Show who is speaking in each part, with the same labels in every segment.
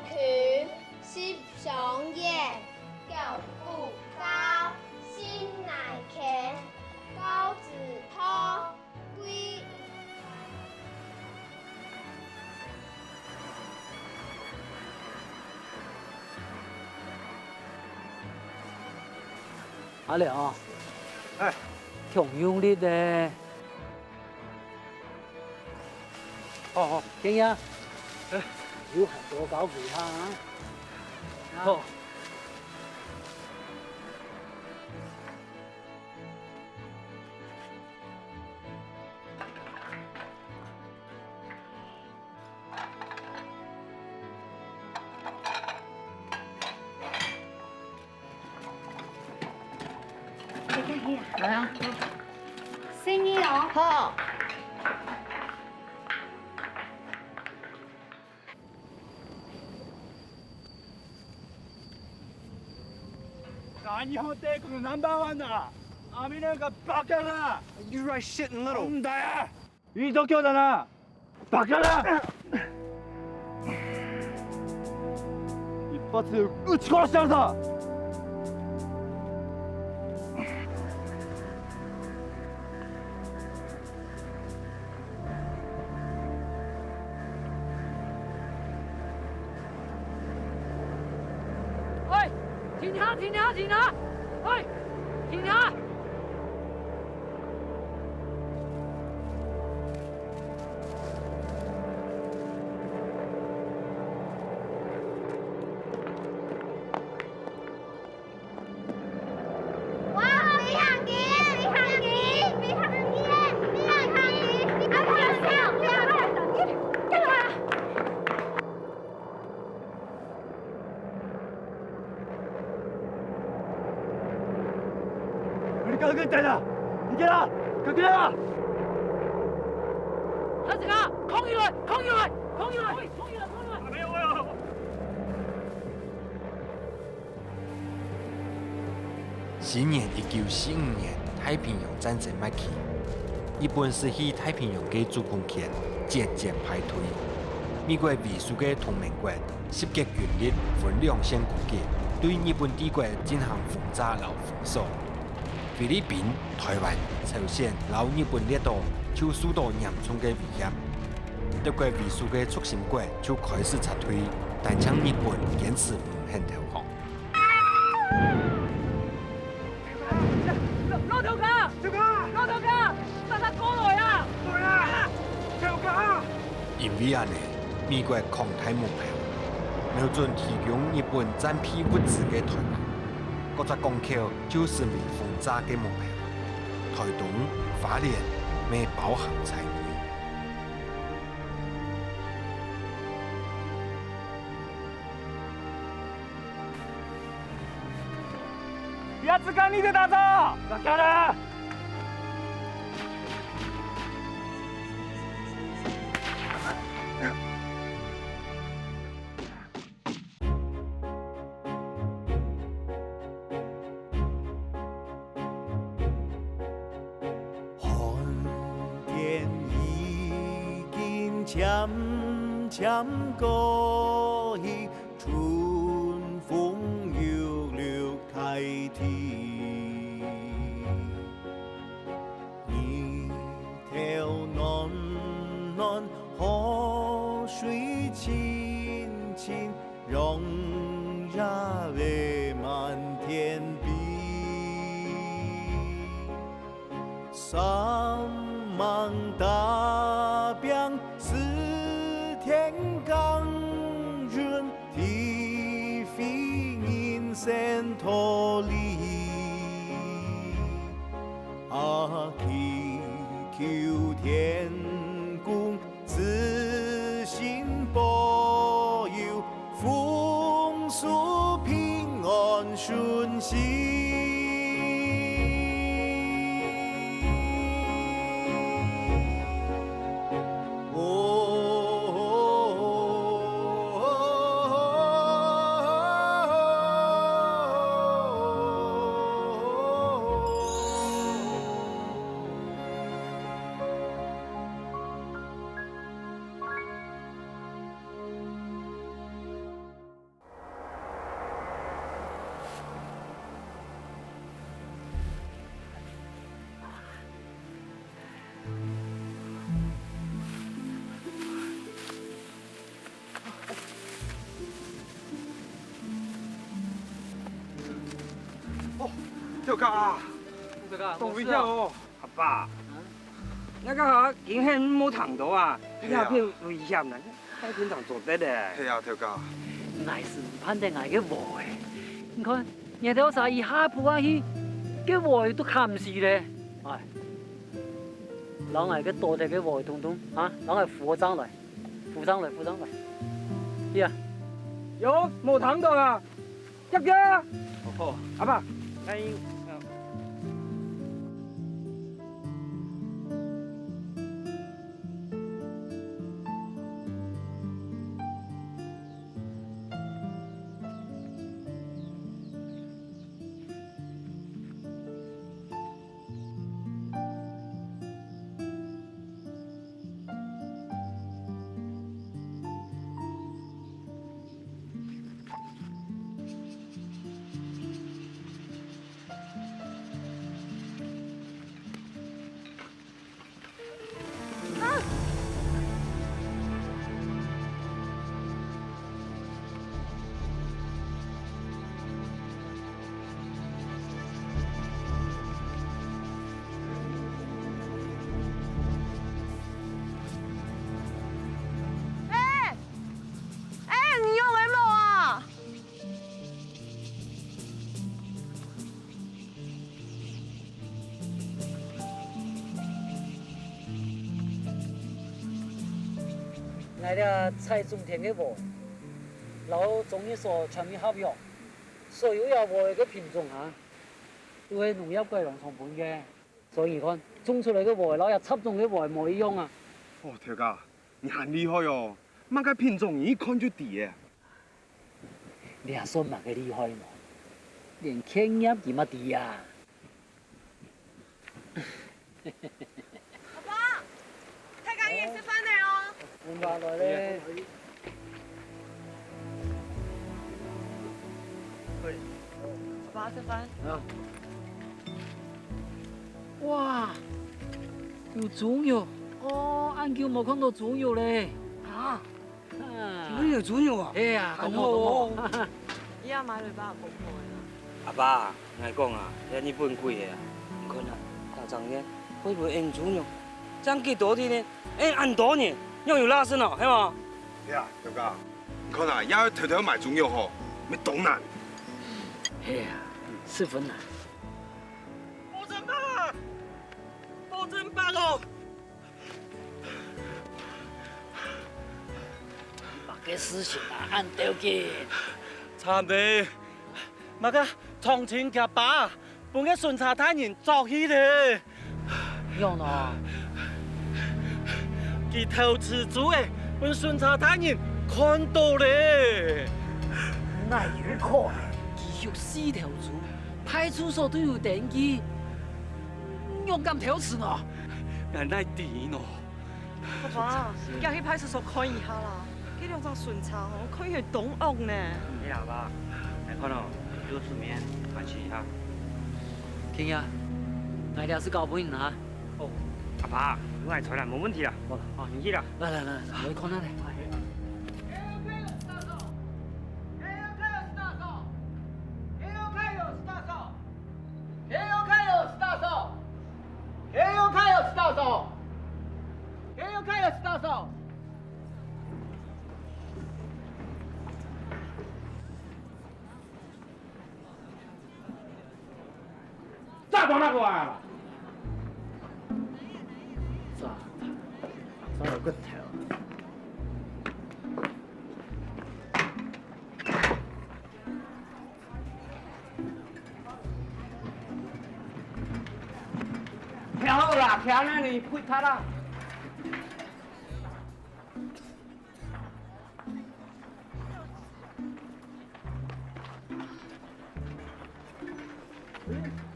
Speaker 1: 權，攝上夜，腳步高，心乃乾，高子托，歸。
Speaker 2: 阿良，
Speaker 3: 哎，
Speaker 2: 挺用力的。
Speaker 3: 好，
Speaker 2: 听呀，
Speaker 3: 哎，
Speaker 2: 有很多高给他啊。
Speaker 3: 好。
Speaker 4: 来啊！生意哦。好。
Speaker 3: 日本帝国のナンバーワンだ。アメリカバカだ。
Speaker 5: You write shit in little.
Speaker 3: なんだよ。いい度胸だな。バカだ。一発で撃ち殺してやるぞ。
Speaker 2: 喂，停下！停下！停下！喂，停下！
Speaker 1: 哇！你行嘅，你行嘅，你行嘅，你行嘅，你行嘅，你行嘅，跟住啊！
Speaker 3: アメリカ軍隊だ。逃げろ。隠れろ。
Speaker 2: 他这个空一轮，空一轮，空一轮，空一轮，空一轮。
Speaker 3: 没有啊。
Speaker 5: 新年1945年太平洋战争末期，日本失去太平洋嘅主控權，漸漸敗退。美國為首嘅同盟國十國軍力分兩線攻擊，對日本帝國進行轟炸和封鎖。菲律賓、台灣、朝鮮和日本列島就受到嚴重嘅威脅。德國為首嘅促成國就開始撤退，但將日本堅持唔肯投降。
Speaker 2: 攞條架！條架！攞條架！大家過來啊！
Speaker 3: 來啊！條架！
Speaker 5: 因為安尼，美國狂睇目標，瞄準提供日本戰備物資嘅台灣，嗰隻港口就是被轟炸嘅目標。台東、花蓮未包含在內。
Speaker 3: やつが逃げたぞ。だから。
Speaker 6: 寒天已經漸漸過去，春風又柳開啼。一條暖暖河水清清，讓人淚滿天邊。三芒大兵四天降人，地飛銀線脫離。阿祈求天公自行保佑，風俗平安順心。
Speaker 3: 跳高啊！
Speaker 2: 这个
Speaker 3: 动一下哦，阿爸。那个哈，影響冇糖到啊，鸦片危險啦，喺片場做得咧。係啊，跳高。
Speaker 2: 乃是判定係嘅禍誒，你看，日頭曬一下鋪下去，嘅禍都看唔住咧。係，人係嘅多啲嘅禍通通啊，人係扶上來，扶上來。呀，
Speaker 3: 有冇糖到啊？一嘅。哦，阿爸，你。
Speaker 2: 嚟啲菜種田嘅禍，老種一所全面合約，所有有禍嘅品種嚇，都係農業歸農成本嘅，所以講種出嚟嘅禍，老日插種嘅禍冇一樣啊。
Speaker 7: 哦，條家，你很厲害哦，乜嘅品種一看就知嘅。
Speaker 2: 你係說乜嘅厲害嘛？連經驗點乜啲啊？
Speaker 1: 阿爸，太監爺食飯嚟哦。
Speaker 2: 換話來咧。
Speaker 1: 阿爸食飯。
Speaker 2: 啊！哇！有豬肉哦，俺叫冇看到豬肉咧。啊！
Speaker 3: 你有豬肉啊？
Speaker 2: 哎呀，咁好。
Speaker 1: 依家買嚟包好耐啦。
Speaker 3: 阿爸，我講啊，日本貴嘅，唔可能大張嘅，會唔會用豬肉？這樣幾多啲呢？按多年，又有拉伸了，係嘛？
Speaker 7: 係啊，條家，你看啊，要條條買中藥嗬，咪懂難。
Speaker 2: 哎呀，十分難。
Speaker 3: 保證吧哦！
Speaker 2: 把嘅事情啊，按掉嘅。
Speaker 3: 慘地，乜個從前嘅爸，半個巡查太人作起嚟。
Speaker 2: 樣咯。
Speaker 3: 佢偷吃豬誒，半巡查太人看到咧。
Speaker 2: 那有可能，佢有4條豬，派出所都有登記。我敢偷吃我？
Speaker 3: 原來點咯？
Speaker 1: 阿爸，要去派出所看一下啦。呢兩張巡查哦，佢係董屋呢。
Speaker 3: 你阿爸，你看咯，有書面，關係下。
Speaker 2: 天呀，我哋是搞不贏啊！
Speaker 3: 哦，阿爸，我係錯啦，冇問題啦。哦，你去啦。
Speaker 2: 來，我看下嚟。
Speaker 3: 再往那個啊！
Speaker 2: 再有個頭。
Speaker 3: 跳啦，跳那裡會卡啦。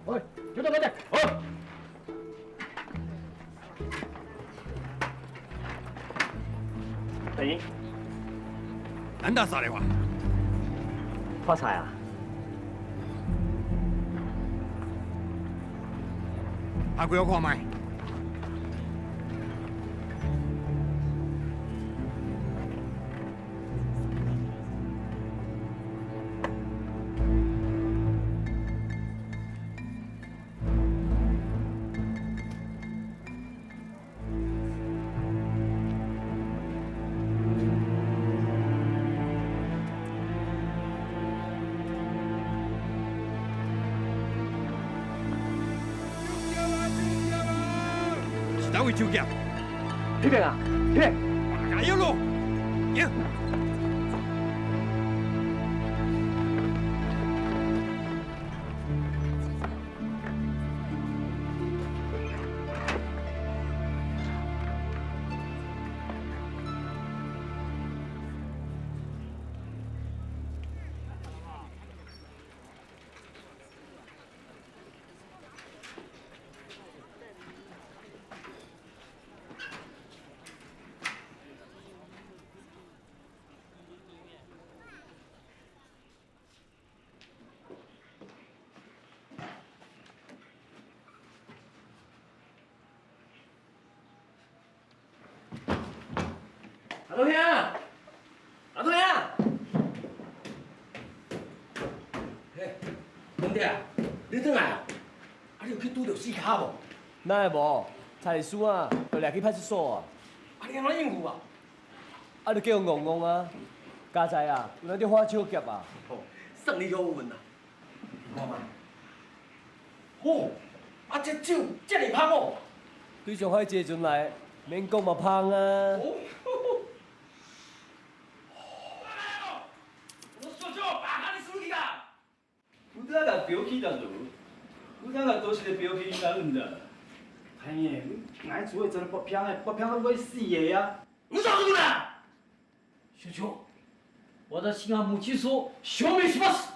Speaker 2: 喂，叫到嗰隻，好。
Speaker 3: 你
Speaker 5: なんだそれは。
Speaker 2: 發財啊！
Speaker 5: 阿貴有看賣。为手夹，
Speaker 2: 批评啊，批评！
Speaker 5: 加油咯！赢！
Speaker 3: 阿东兄，阿东兄，嘿，兄弟，你倒来啊？啊，你有去拄着死卡无？
Speaker 8: 哪会无？菜师啊，就掠去派出所啊。
Speaker 3: 啊，你安怎应付啊？
Speaker 8: 啊，就叫戆戆啊。家在啊，有咱伫花手夹啊。
Speaker 3: 哦，算你有运啊！看嘛，哦，啊，这酒这么香哦。
Speaker 8: 对上海这阵来，免讲嘛芳啊。
Speaker 9: 有哪个标起当做？有哪个都是个标起当人的？哎呀，你俺做的真的不偏的，不偏到会死的呀！
Speaker 3: 你咋子啦？小秋，私が持ちそう証明します。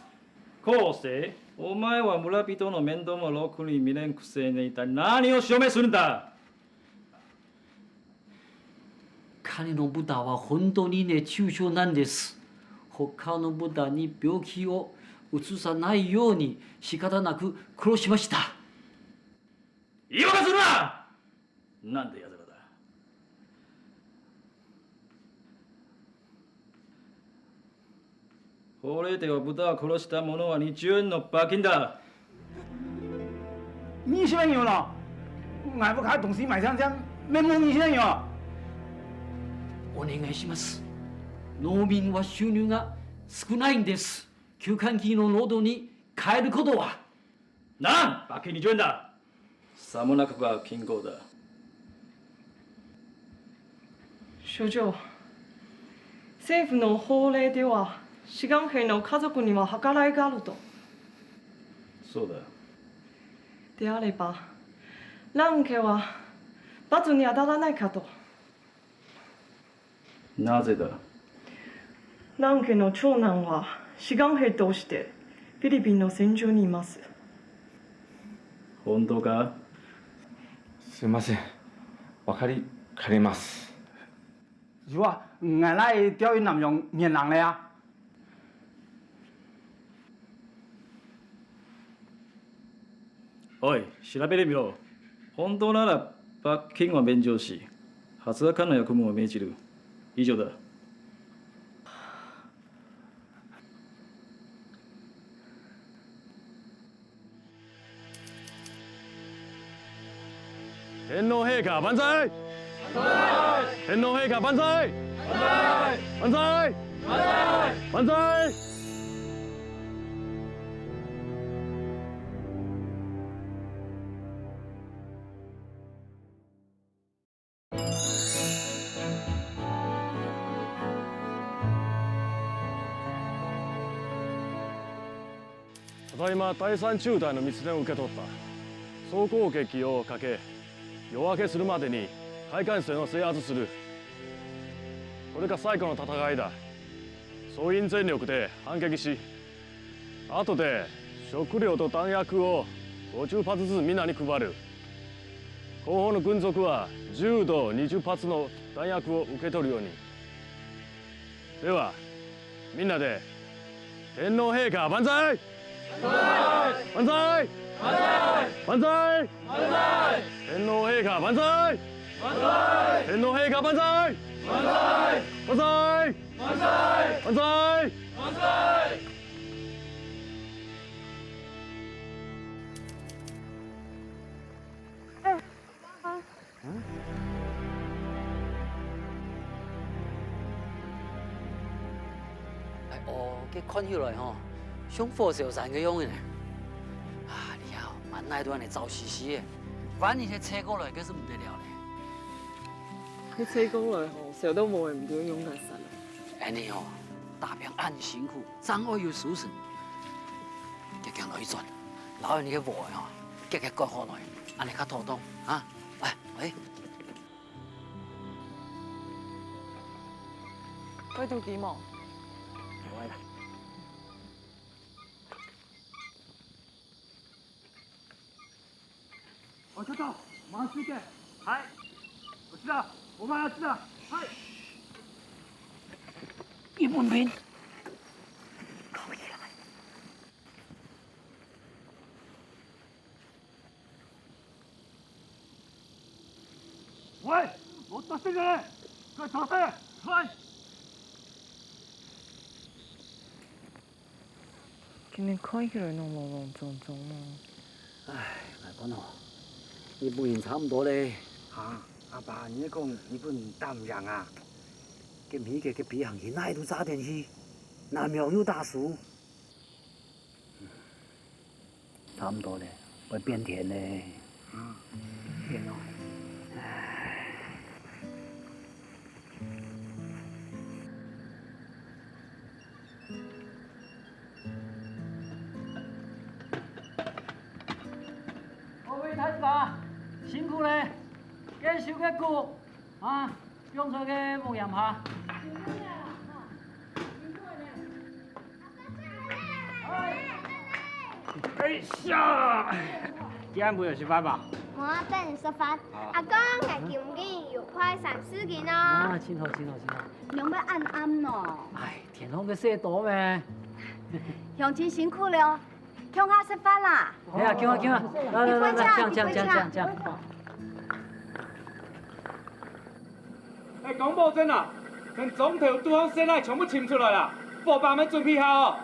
Speaker 9: 昴生、お前は村人の面倒もろくに見れんくせに一体何を証明するんだ？
Speaker 2: 彼のブタは本当に熱中症なんです。他のブタに病気をうつさないように仕方なく殺しました。
Speaker 9: 言い訳するな！なんでやつらだ？法令では豚を殺した者は20円の罰金だ。
Speaker 10: 20円了，俺不看东西买香香，没摸20円よ。
Speaker 2: お願いします。農民は収入が少ないんです。休館期の労働に変えることは。
Speaker 9: なん罰金20円だ。さもなくば金庫だ。
Speaker 11: 所長、政府の法令では志願兵の家族には計らいがあると。
Speaker 9: そうだ。
Speaker 11: であれば、蘭家は罰に当たらないかと。
Speaker 9: なぜだ？
Speaker 11: 蘭家の長男は志願兵としてフィリピンの戦場にいます。
Speaker 9: 本当か？
Speaker 7: すいません。借ります。
Speaker 10: 有啊，俺来钓鱼南洋缅南了呀。
Speaker 9: おい、調べてみろ。本当なら罰金は免除し、20日間の役務を命じる。以上だ。
Speaker 12: 天皇陛下万歳！天皇陛下万歳！万歳！万歳！ただいま第三中隊の密伝を受け取った。総攻撃をかけ、夜明けするまでに海岸線を制圧する。これが最後の戦いだ。総員全力で反撃し、後で食料と弾薬を50発ずつみんなに配る。後方の軍属は10と20発の弾薬を受け取るように。ではみんなで天皇陛下万歳！万歳！万歳！天皇陛下万歳！天皇陛下万歳！万歳！万歳！
Speaker 2: 这看起来吼，像火烧山个样的呢。啊，你好，蛮那段的糟兮兮的，万一这车过来，可是不得了嘞。
Speaker 11: 迄车讲来吼，小到无唔着勇敢杀了。
Speaker 2: 安尼哦，大兵很辛苦，障碍又殊胜，加强内转，老人个活的吼，加加改好来，安尼较妥当啊！喂，
Speaker 11: 快到几毛？
Speaker 2: 喂啦。
Speaker 10: 我知道，马上去见。嗨，我知道，我马上知道。嗨，
Speaker 2: 叶文平，
Speaker 10: 喂，我打这个人，快逃开！快！
Speaker 11: 今日看起来拢莽莽撞撞嘛。
Speaker 2: 唉，外公哦，日本人差唔多咧。
Speaker 10: 啊，阿爸，你讲日本打唔赢啊？
Speaker 2: 这米个比行去哪都早点去，那苗有大树，差唔多咧，会变甜咧。
Speaker 10: 天哦！
Speaker 2: 各位太子爸，辛苦咧，继续个鼓啊，用这个牧羊下。
Speaker 10: 哎呀！今日又食飯吧？
Speaker 1: 我等食飯。阿公，ngày kiểm ghi 有快3、4件咯。
Speaker 2: 啊，真好。
Speaker 4: 娘要暗暗咯。
Speaker 2: 哎，天空个雪多咩？
Speaker 4: 乡亲辛苦了，乡下食饭啦。
Speaker 2: 哎呀，叫啊！来，这样。
Speaker 10: 哎，讲保证啊，跟总头拄好现在全部清出来啦，伙伴们准备好哦。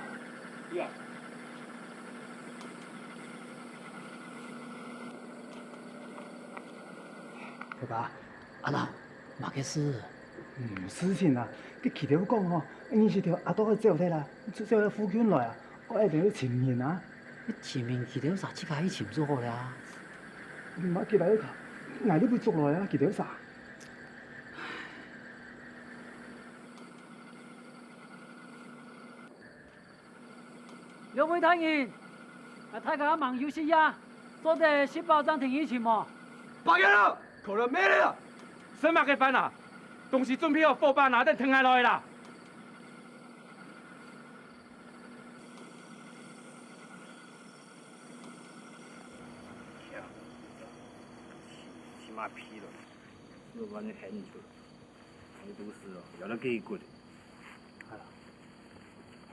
Speaker 2: 大哥，阿娜，嘛个事？
Speaker 10: 事情啊，你记得我讲吼，你是条阿多个走体啦，走了附近来啊，我一定要前面啊。
Speaker 2: 你前面记得啥？即个去潜就好了。
Speaker 10: 唔好记得要看，挨你要捉来啊，记得啥？
Speaker 2: 两位太爷，大家忙休息呀，做得10包暂停一起嘛。
Speaker 10: 八个了，可能没了。什么个饭啊？东西准备好，伙伴拿等腾下来啦。
Speaker 3: 起码疲了，是把你喊出了，你都是哦，要了给一个的。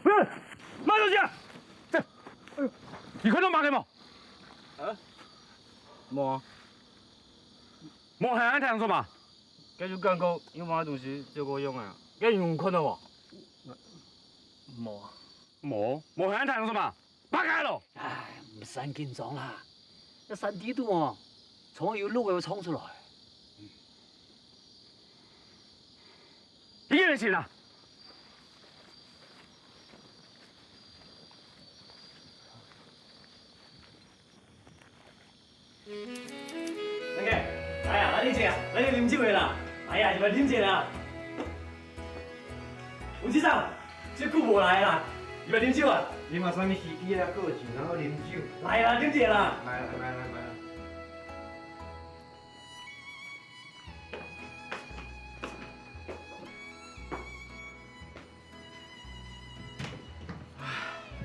Speaker 10: 不是，马小姐，这，哎呦，你看到马给冇？
Speaker 3: 啊？冇。
Speaker 10: 冇系安听说嘛？
Speaker 3: 这就刚刚有嘛东西这个用啊？这用看到冇？
Speaker 10: 冇系安听说嘛？八开咯！
Speaker 2: 唉，唔使紧张啦，这山地度哦，总有路会冲出来。
Speaker 10: 一个人行啊？
Speaker 9: 大家，哎呀，来啉酒啊，来啉酒的啦！哎呀，入来啉酒啦！吴先生，这久无来啦，入来啉酒啊！
Speaker 6: 你嘛啥物时机啊？过酒然后啉酒。
Speaker 9: 来啦，啉酒啦！
Speaker 6: 来。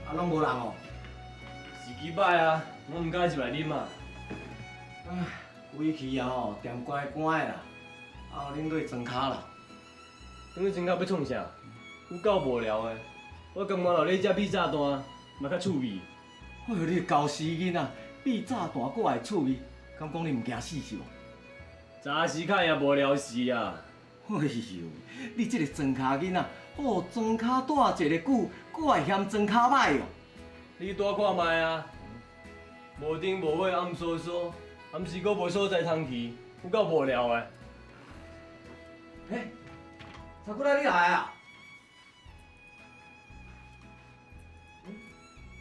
Speaker 6: 啊，拢无人哦。
Speaker 9: 时机歹啊，我唔敢入来啉啊。
Speaker 6: 唉，规气啊吼，店关的啦，啊，恁对装卡啦。
Speaker 9: 因为真卡要创啥？有够无聊的。我感觉落你这米炸弹嘛较趣味。
Speaker 6: 哎呦，你搞死囡仔，比炸弹搁会趣味，敢讲你唔惊死是无？
Speaker 9: 早时卡也无聊死啊！
Speaker 6: 哎呦，你这个装卡囡仔，哦，装卡带一个久，搁会嫌装卡歹哦。
Speaker 9: 你带看卖啊！无丁无尾暗搓搓，暗时搁无所在通去，有够无聊的。
Speaker 6: 嘿，查过来你来啊？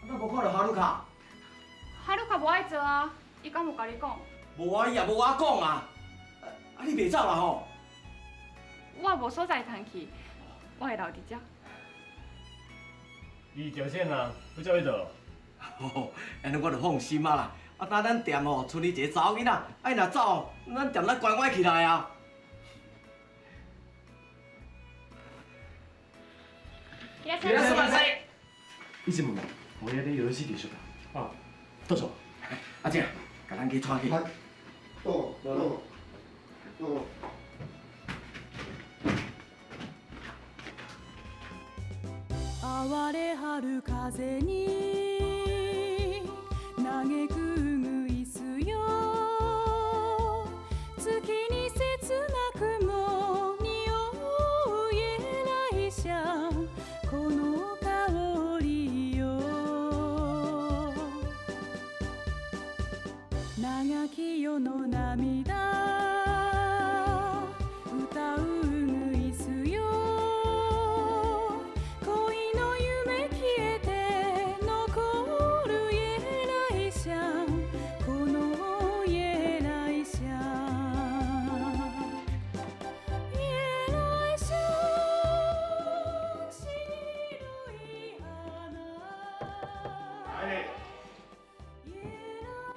Speaker 6: 哪无看到哈鲁卡？
Speaker 13: 哈鲁卡无爱做啊，伊敢有甲你讲？
Speaker 6: 无啊，伊也无我讲啊。啊，你袂走啦吼？
Speaker 13: 我无所在通去，我会留伫遮。
Speaker 9: 伊条线啊，要走去倒？
Speaker 6: 哦，安尼我就放心啊啦。啊，等咱店哦出去一个查某囡仔，哎若走，咱店咱乖乖起来啊。
Speaker 13: いらっしゃいませ。
Speaker 9: いつものお部屋でよろしいでしょうか。あ、どうぞ。
Speaker 6: 阿姐，甲咱去带去。
Speaker 10: はい。どうぞ。どうぞ。
Speaker 14: 哀れはる風に嘆くぐいすよ月に切なくも匂うえないしゃこの香りよ長き世の涙歌うぐいすよ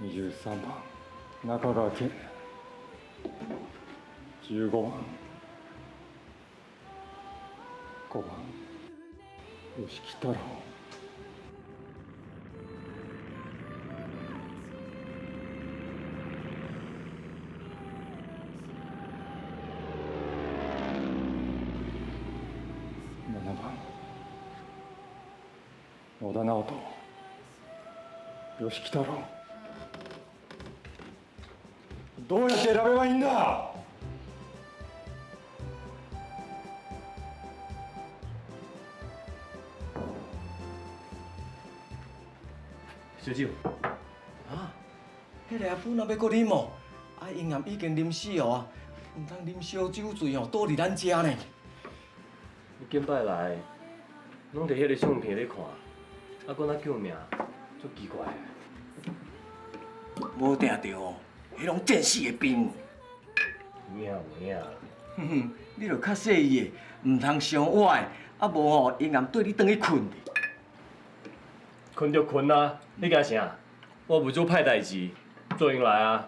Speaker 12: 23番中川家、15番5番吉木太郎、7番野田直人、吉木太郎。どうやって選べばいいんだ。
Speaker 6: 小酒。啊，迄个阿夫若要搁啉哦，啊，因也已经啉死哦啊，唔通啉烧酒醉哦，倒伫咱遮呢。
Speaker 8: 你近摆来，拢伫迄个相片咧看，啊，搁若救命，足奇怪的。
Speaker 6: 无定着哦。迄拢见死的兵，
Speaker 8: 影有影。
Speaker 6: 哼哼，你着较细意的，唔通伤我的，啊无吼，阴暗对你转去困。
Speaker 8: 困就困啊，你惊啥？我不做歹代志，做因来啊。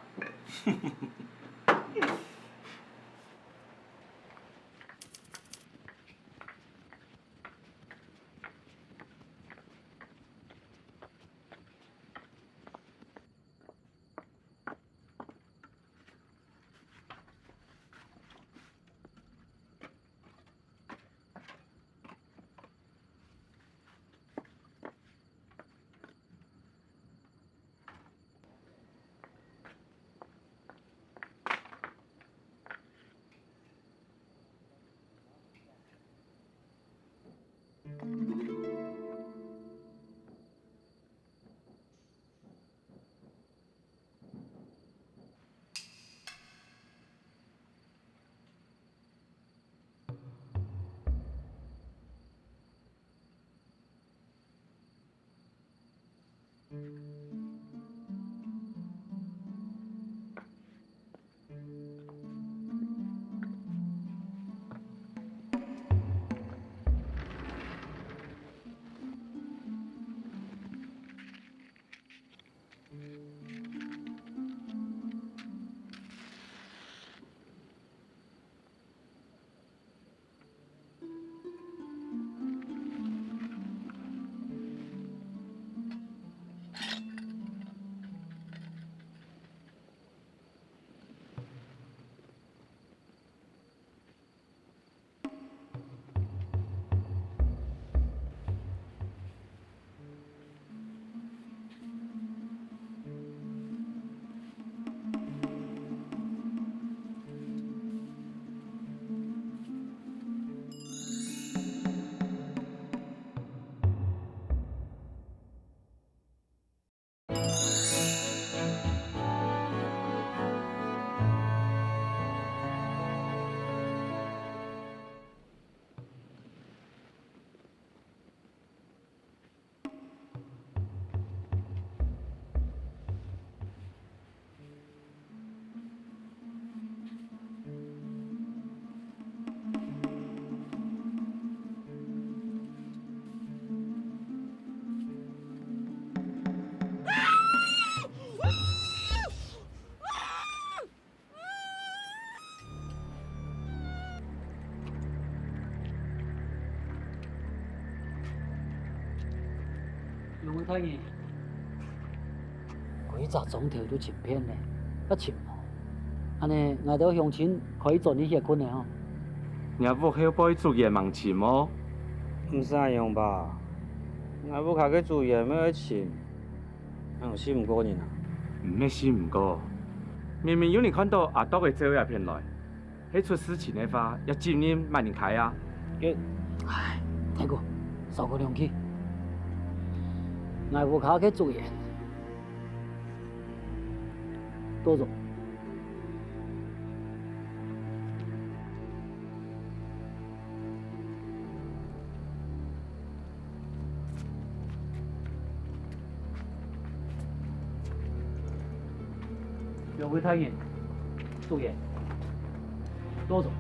Speaker 2: 杨文太爷，几只钟头都切片呢，一切毛。安尼，我到乡亲可以做呢些困难哦。
Speaker 8: 你不晓不做嘢盲钱么？
Speaker 3: 唔使用吧？我不卡去做嘢咩钱？我信唔过人啊！
Speaker 8: 唔咩信唔过，明明有人看到阿斗嘅走也片来，喺出事前嘅话，要证明万人开啊！
Speaker 2: 唉，太过，受过两气，我不卡去做嘢，多做。两位太爷，做嘢，多做。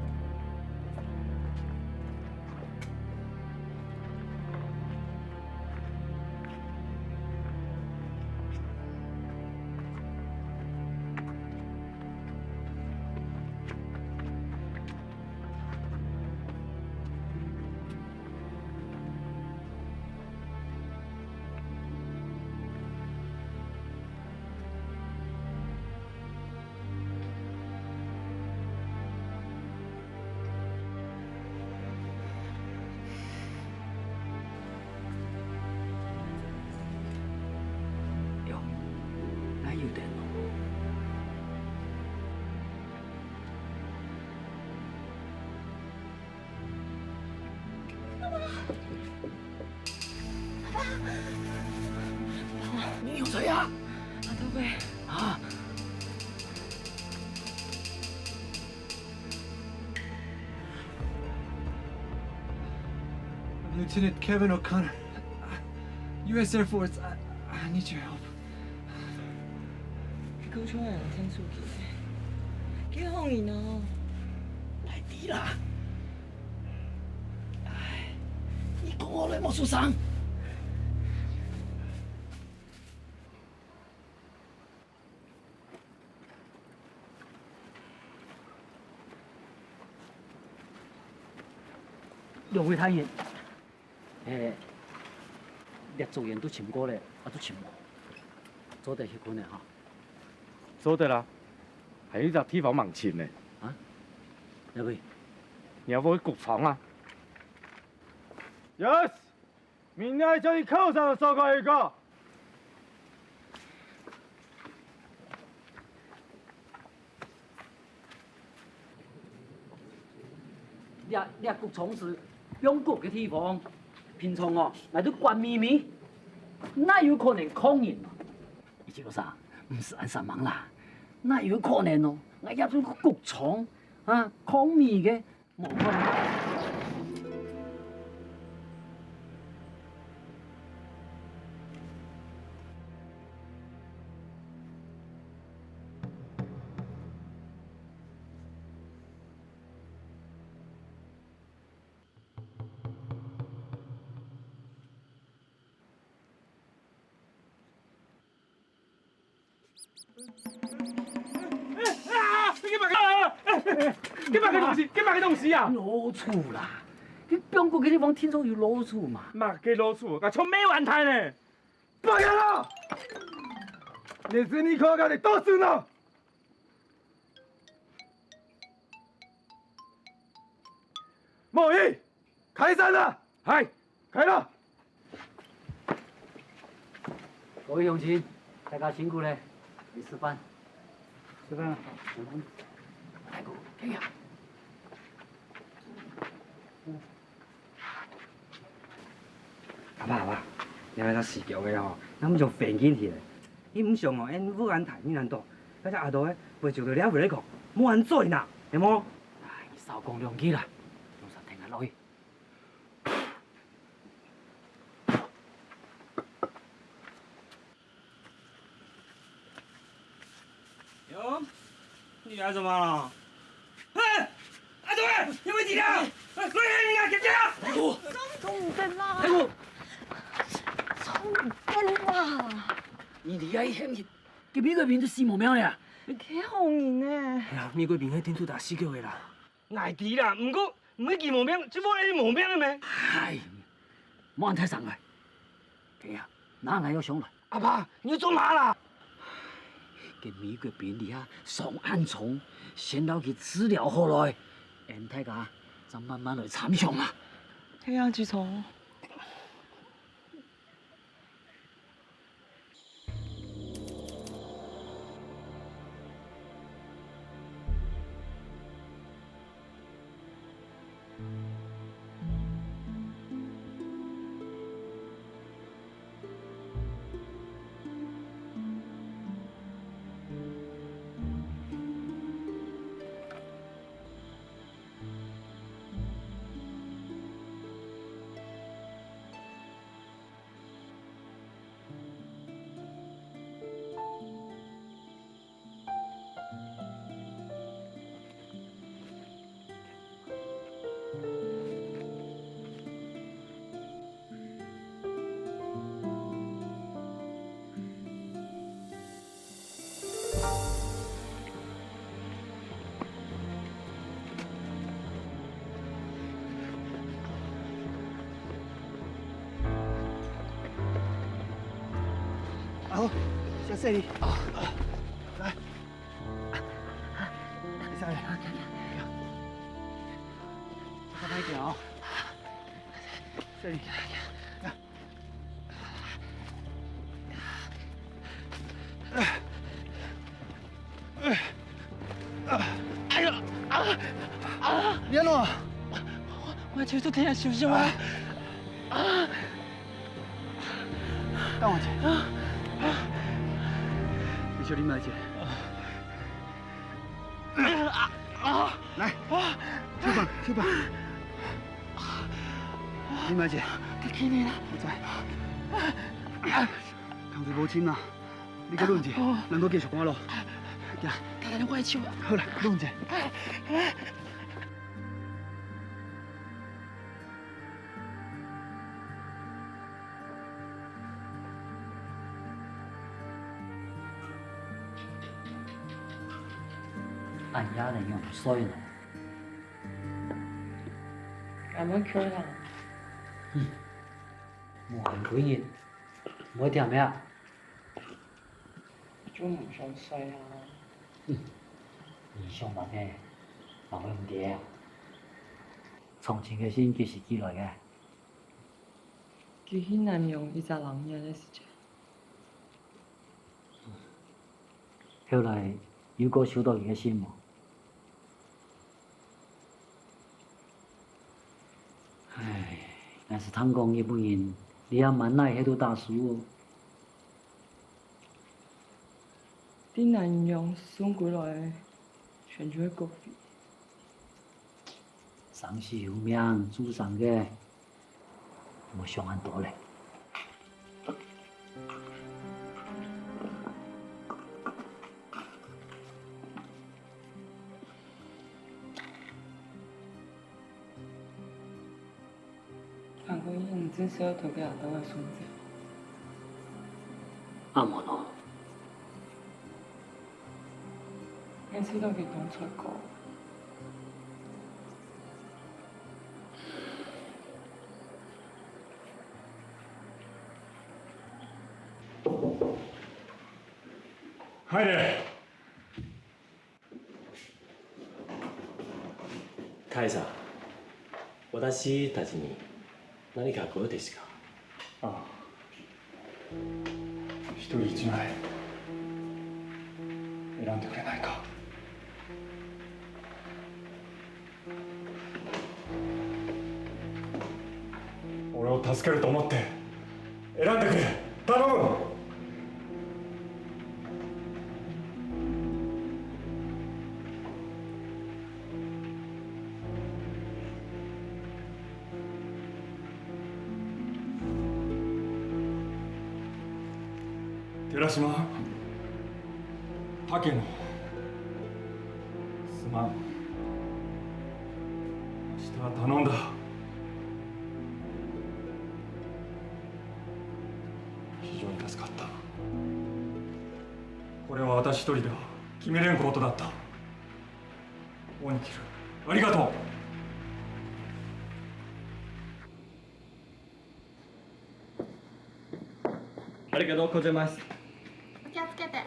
Speaker 2: 你有谁呀？
Speaker 11: 阿德威。
Speaker 2: 啊！
Speaker 10: Lieutenant Kevin O'Connor, U.S. Air Force. I need your help.
Speaker 11: 高冲人聽數據，幾好年啊！
Speaker 2: 嚟啲啦！唉，你講我你冇受傷。兩位太爺，列組員都簽過咧，我都簽過，做得去可能哈。
Speaker 8: 做得啦，喺呢笪地方盲錢呢。
Speaker 2: 啊？兩位，
Speaker 8: 你要不去局房啊 ？Yes， 明天叫你課上收過一個。
Speaker 2: 列局從是用局嘅地方，平常哦，嚟到關秘密，哪有可能抗人啊？而且個啥，唔是按上忙啦。 那有可能哦，我入咗個局廠啊，抗美嘅冇可能。
Speaker 8: 干嘛嘅東西？干嘛嘅東西啊？
Speaker 2: 老鼠啦！你邊個嘅地方聽說有老鼠嘛？
Speaker 8: 嘛嘅老鼠，我從沒玩台呢。不要了！你是你可嘅，你都是呢。莫弈，開戰啦！係，開啦！
Speaker 2: 各位鄉親，大家辛苦咧，你吃飯。吃飯。大哥，聽下。
Speaker 3: 阿爸，你係個視腳嘅嗬，咁就平見起嚟。你唔上哦，因武安台你難度，嗰隻阿道咧會做到你一回嚟講，冇人追嗱，有冇？
Speaker 2: 唉，少講兩句啦，用實聽下落去。
Speaker 3: 哟，你干什麼啦？哎，阿道，有冇事啊？來人啊，檢查！大哥，
Speaker 11: 都唔得啦！
Speaker 2: 大哥。 你哋喺鄉下，佢美國邊都死冇命咧。
Speaker 11: 幾好年呢？
Speaker 3: 哎呀，美國邊喺天都打死腳嘅啦。捱啲啦，唔過唔係見冇命，只不過你冇命嘅咩？
Speaker 2: 係，冇人睇上佢。聽下，哪还要上来？
Speaker 6: 阿爸，你做嘛啦？
Speaker 2: 给美国兵里下上暗虫，先留佢资料好来，让大家再慢慢来参详嘛。
Speaker 11: 黑暗之虫。
Speaker 10: 好，谢谢你。来，下来，快拍点啊！谢谢你。哎呀别弄！
Speaker 11: 我去做天下行不行吗？
Speaker 10: 带我去。你兄弟们去。来，去吧。你们去。
Speaker 11: 给你了。
Speaker 10: 我在。汤水无深啦，你搁润去，咱搁继续赶路。行。
Speaker 11: 他来我手。
Speaker 10: 好啦，润去。
Speaker 2: 俺家人用所以呢，
Speaker 11: 俺们去啦。
Speaker 2: 冇很贵人，冇点咩啊？
Speaker 11: 就唔想衰啊。
Speaker 2: 你想乜嘅？冇咁啲。從前嘅先幾時寄來嘅？
Speaker 11: 佢去南洋一隻人嘢嘅事情。
Speaker 2: 後來有個收到佢嘅信冇？唉，但是聽講日本人，你也蠻耐喺度打輸哦。
Speaker 11: 啲南洋送過來，全部係國費。
Speaker 2: 生死有命，祖上嘅，冇想咁多咧。
Speaker 11: 韓國人真係要投給阿多嘅選擇。
Speaker 2: 啱冇咯。
Speaker 11: 我知道佢當初講。
Speaker 12: 入れ。
Speaker 8: カイさん、私たちに何かご用ですか？
Speaker 10: ああ。一人一枚選んでくれないか。俺を助けると思って選んでくれ。頼む。寺島、竹野、すまん。明日は頼んだ。非常に助かった。これは私一人では決めれんことだった。恩に着る。ありがとう。
Speaker 8: ありがとうございます。
Speaker 13: お気をつけて。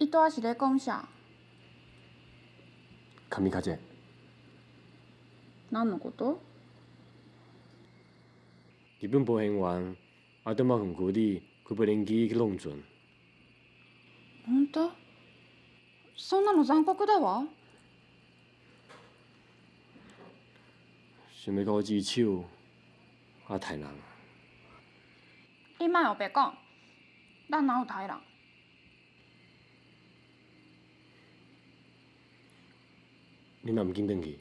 Speaker 13: 伊拄仔是咧讲啥？
Speaker 8: 神風。
Speaker 13: 何のこと？
Speaker 8: 日本保险员阿德马很鼓励佢不能機去弄準。
Speaker 13: 本当？そんなの残酷だわ。
Speaker 8: 想要甲我支手，我太人。
Speaker 13: 你莫后白讲，咱哪有台人？
Speaker 8: 你若唔紧转去，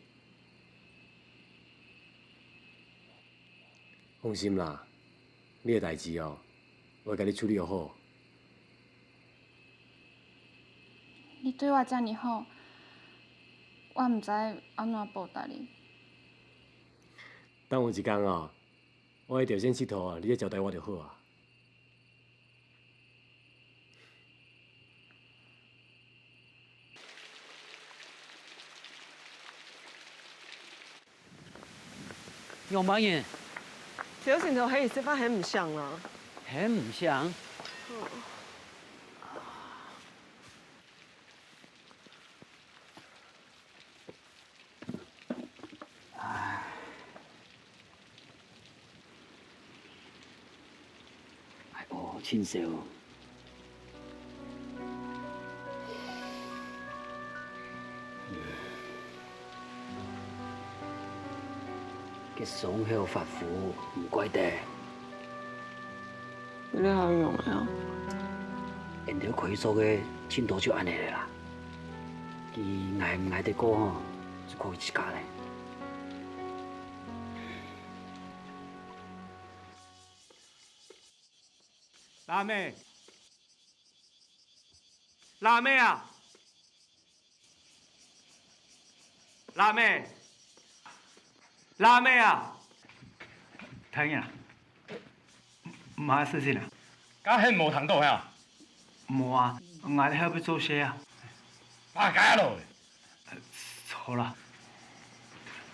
Speaker 8: 放心啦，你的代志哦，我会甲你处理好。
Speaker 13: 你对我遮尔好，我毋知安怎报答你。
Speaker 8: 等有一天哦，我喺朝鲜佚佗啊，你再交代我就好啊。
Speaker 2: 杨满言，
Speaker 11: 小前头迄食法很唔像啦。
Speaker 2: 很唔像。亲手。佢爽口發苦，唔怪得。
Speaker 11: 你好用啊！
Speaker 2: 人哋佢做嘅前途就安尼嚟啦。佢捱唔捱得過吼，就靠佢自家咧。
Speaker 9: 辣妹，辣妹啊！辣妹，辣妹啊！睇呀，冇事情啊？
Speaker 12: 家兄無談到呀？
Speaker 9: 冇啊，我哋喺邊做嘢啊？
Speaker 12: 打假咯！
Speaker 9: 錯啦，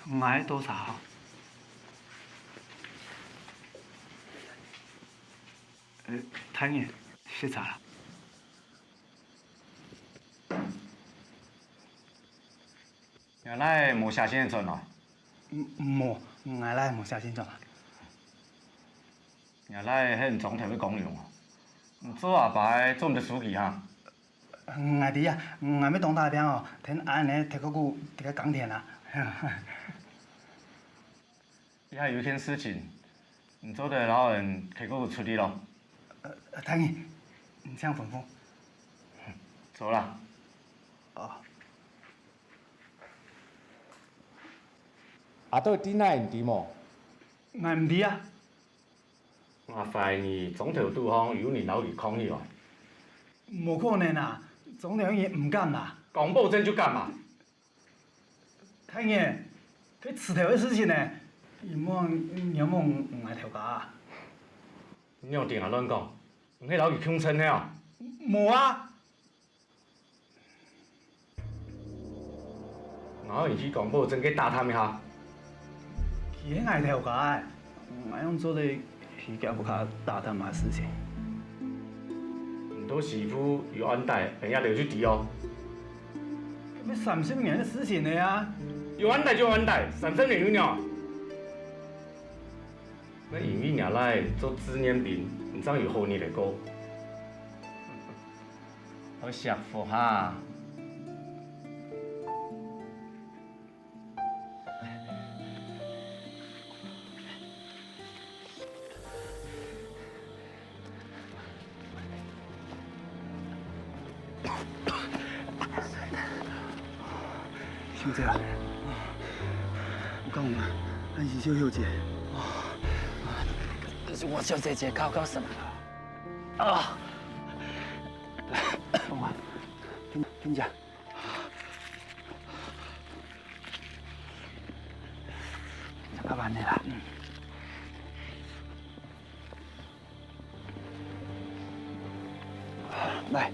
Speaker 9: 我喺多少？睇呀，食啥啦？
Speaker 12: 原來無下先陣啊！
Speaker 10: 冇，我來冇下先陣啊！
Speaker 12: 原來迄總頭要講用啊！做阿爸做唔得書記哈？
Speaker 10: 我哋啊，我要當大兵哦，聽安尼踢個鼓，踢個鋼鐵啦。
Speaker 12: 以後有一件事情，你做對老人踢個鼓處理咯。
Speaker 10: 睇你，你這樣吩咐。
Speaker 12: 走啦。
Speaker 10: 哦。
Speaker 15: 阿到底哪唔掂哦？
Speaker 10: 我唔掂啊！
Speaker 12: 我懷疑總頭對方有你老二抗議哦。
Speaker 10: 冇可能啊！總領嘢唔敢啦。
Speaker 12: 講保證就敢嘛？
Speaker 10: 睇你，佢遲頭嘅事情呢，有冇唔係條架？
Speaker 12: 你用電話亂講，唔係老二強親的哦。
Speaker 10: 冇啊！
Speaker 12: 我要去講保證去打探一下。
Speaker 10: 佢係捱條架，我用做啲虛假不卡打探嘅事情。
Speaker 12: 唔到師傅有安排，人家就去敵哦。
Speaker 10: 咁30年嘅事情嚟啊！
Speaker 12: 有安排就安排，30年有了。那因為伢來做紀念品，唔知有好年嚟過。我食福哈。
Speaker 10: 小姐，我講啦，咱是小姐。
Speaker 2: 我小姐姐搞什麼了？啊！放我，跟着。搞完你了。來。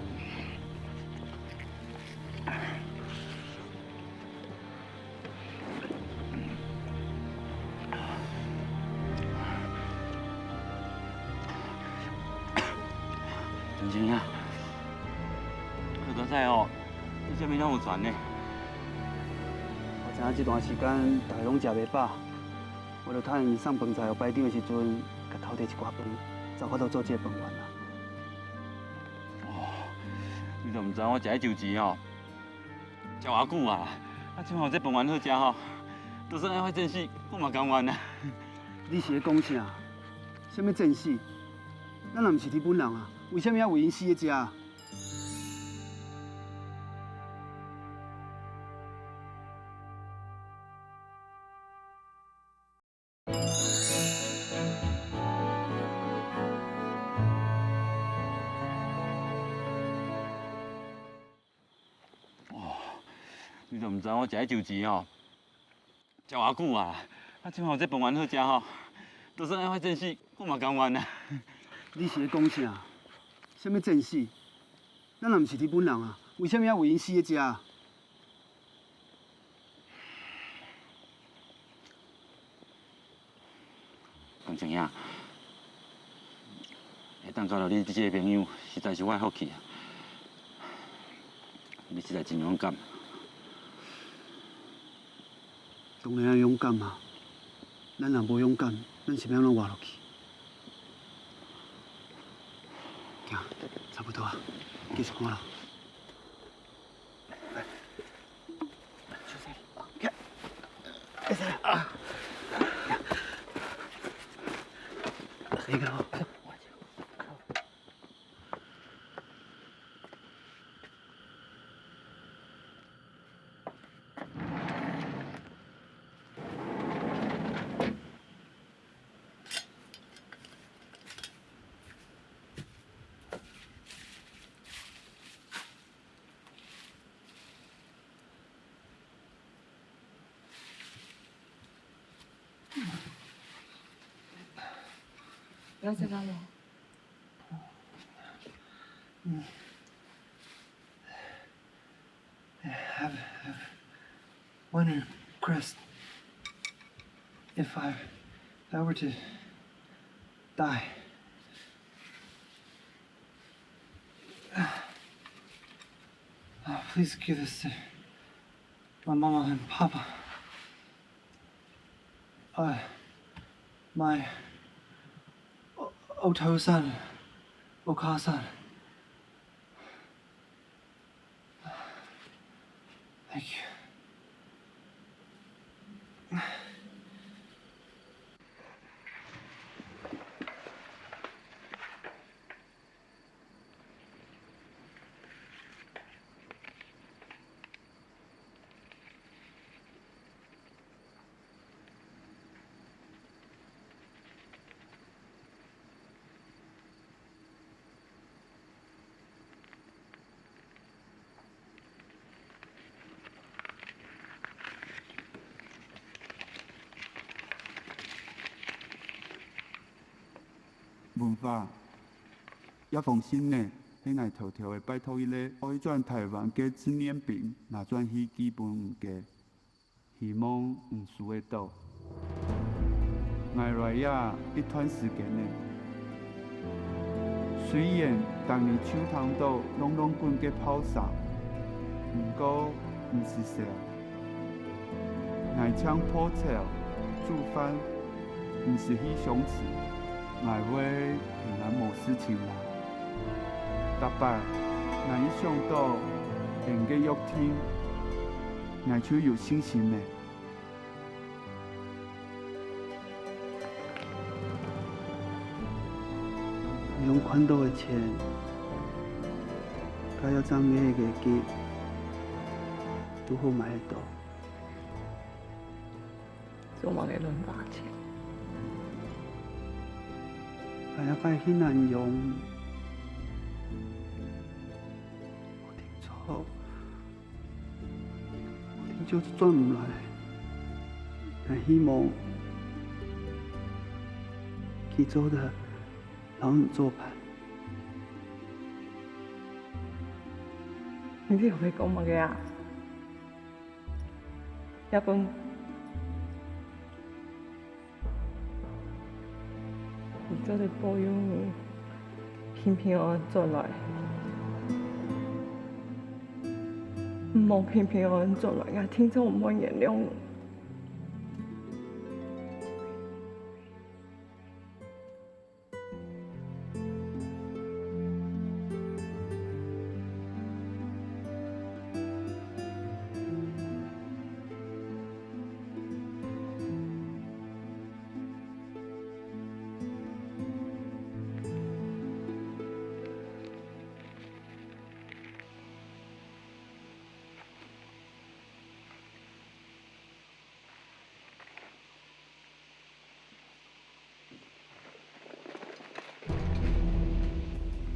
Speaker 3: 文清啊，好多彩哦，你啥物拢有传呢？
Speaker 9: 我知影这段时间大家拢食袂饱，我就趁伊送饭菜互排长的时阵，甲偷摕一寡饭，才有法度做这个饭圆啦。
Speaker 3: 你都唔知我食迄酒钱哦，食偌久啊！啊，今后这饭圆好食吼，就算爱发战死，我嘛甘愿啊。
Speaker 9: 你是咧讲啥？什么战死？咱若毋是日本人啊，为什么要为因死咧食？
Speaker 3: 你都唔知我食迄酒钱哦，食偌久啊！啊，今后这饭圆好食吼，就算爱发战死，我嘛甘愿啊。
Speaker 9: 你是咧讲啥？什么战死？咱若毋是日本人啊，为什么要为因死咧食？
Speaker 3: 文清兄，会当交到你这个朋友，实在是我的福气啊！你实在真勇敢。
Speaker 9: 当然要勇敢啊！咱若无勇敢，咱是要怎活落去？行，差不多啊，继续看咯。来，看，开始啊！一个哦。
Speaker 11: 了解到了。
Speaker 10: Have wondered, Chris, if I were to die, please give this to my mama and papa. My Oto-san, Oka-san. Thank you.
Speaker 15: 文化，一封信呢，迄来偷偷的拜托伊咧，互伊转台湾嘅纪念品，若转去基本物价，希望毋输得到。挨来呀一段时间呢，虽然当年手头岛拢滚嘅泡沙，毋过毋是啥，挨枪破草煮饭，毋是去相似。爱会平安无事情啦。逐摆，若一想到应嘅约听，爱就有信心呢。
Speaker 9: 用款到的钱，甲要涨嘅个机，拄好买得到。
Speaker 11: 做乜嘅轮把钱？
Speaker 9: 还要该去南洋，我听错，我听就是转唔来，但希望去做的老女做伴。
Speaker 11: 你哋會講乜嘅啊？日本。你做的保佑你平平安安转来，唔望平平安安转来，我听着我唔原谅你。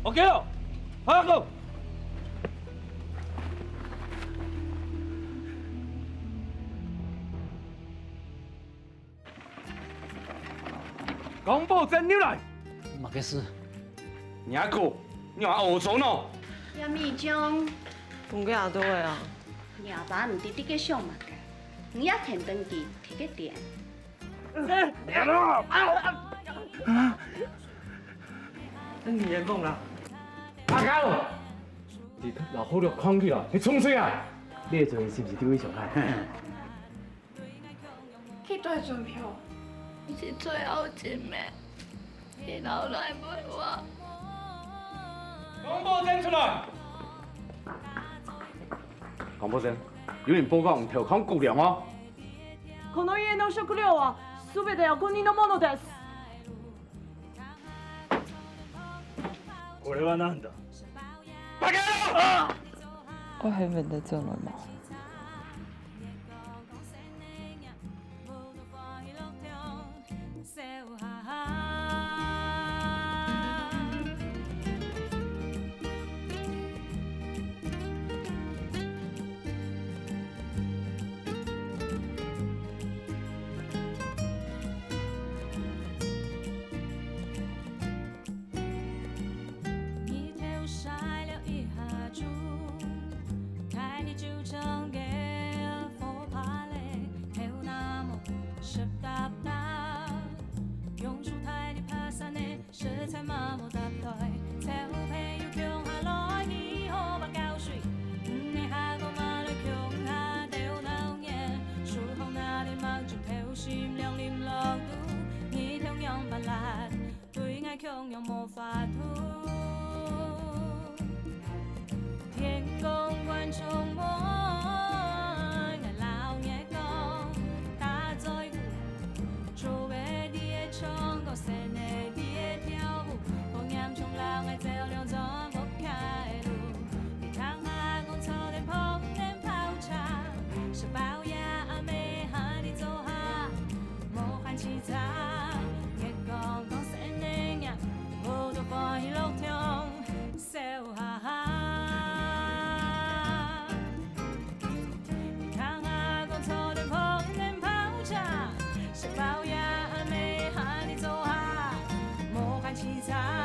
Speaker 9: OK 了，好走。公布真牛来。
Speaker 2: 马克思，
Speaker 9: 你阿哥，你话学错喏。
Speaker 4: 叶米将，
Speaker 11: 同个阿多的啊。
Speaker 4: 夜爸唔直直嘅上物嘅，你也填登记摕个点。
Speaker 9: 等你眼光啦。阿高，你老好了看起啦，你冲水啊！你的作业是不是丢去上海？
Speaker 13: 去对船票，是最后一暝，你留来陪我。
Speaker 9: 公布证出来。公布证，有人報告調控估量哦。
Speaker 11: この家の食料はすべてお国のものです。
Speaker 9: これは何だ？
Speaker 11: 我係咪得罪了嗎？
Speaker 14: 强又无法度，天公观众我，我老眼光大在乎，做为的唱歌，谁的的跳舞，我眼中老爱照亮怎不开路，你看下我草原碰人泡茶，是包呀阿妹喊你走哈，莫喊其他。歡喜樂聽，笑哈哈。你看下我草原碰人泡茶，是包呀妹喊你走哈，莫喊其他。